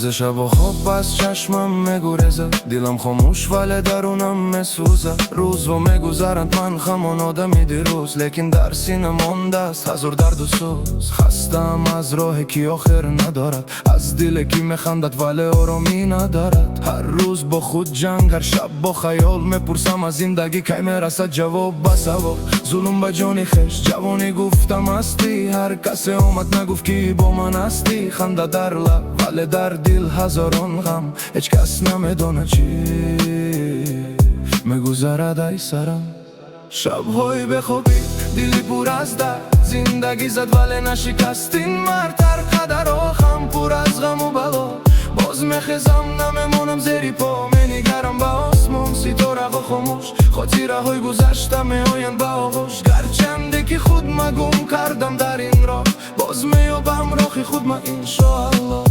روز شب و خواب از چشمم میگریزه، دلم خاموش ولی درونم میسوزه. روز و میگذرند من همان آدمی دیروز، لیکن در سینه مانده است هزار درد و سوز. خستم از راهی که آخر ندارد، از دلی که میخندد ولی آرامی ندارد. هر روز با خود جنگ، هر شب با خیال میپرسم از زندگی کی میرسد جواب. به سوال ظلم به جانی خویش جوانی گفتم هستی، هر کسی آمد نگفت که با من هستی. خنده در لب ولی در دل هزاران غم، هیچ کس نمیدونه چی میگذرد ای سرم. شبهای بخوابی دلی پر از درد، زندگی زد ولی نشکستین مرد. هر قدر آخم پر از غم و بلا، باز میخیزم نمیمونم زیر پا. می‌نگرم به آسمون ستاره ها خاموش، خاطره های گذشته میآیند به آغوش. گرچنده که خود مگم کردم در این راه، باز میابم راه خود ما انشاءالله.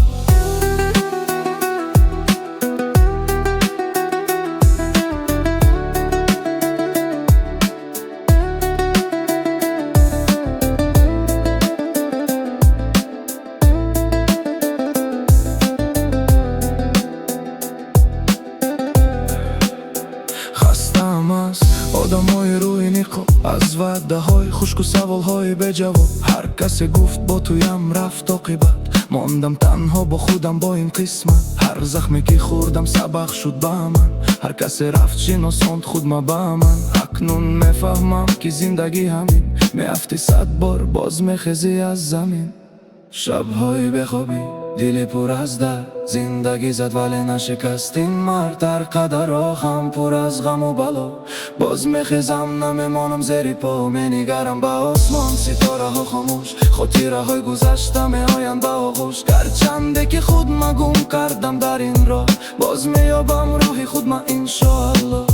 آدمای روی نقاب، از وعده های خشک و سوال های به جواب. هر کسی گفت با تویم رفت عاقبت، ماندم تنها با خودم با این قسمت. هر زخمی که خوردم سبق شد به من، هر کسی رفت شناساند خود ما به من. اکنون میفهمم که زندگی همین، میافتی 100 بار باز میخیزی از زمین. شبهای بخوابی دلی پر از درد، زندگی زد ولی نشکستین مرد. هر قدر آخم پر از غم و بلا، باز میخیزم نمیمانم زیر پا. می‌نگرم به آسمان ستاره ها خاموش، خاطره های گذشته میآیند به آغوش. گرچنده که خود مگم کردم در این راه، باز میابم روح خود ما انشاءالله.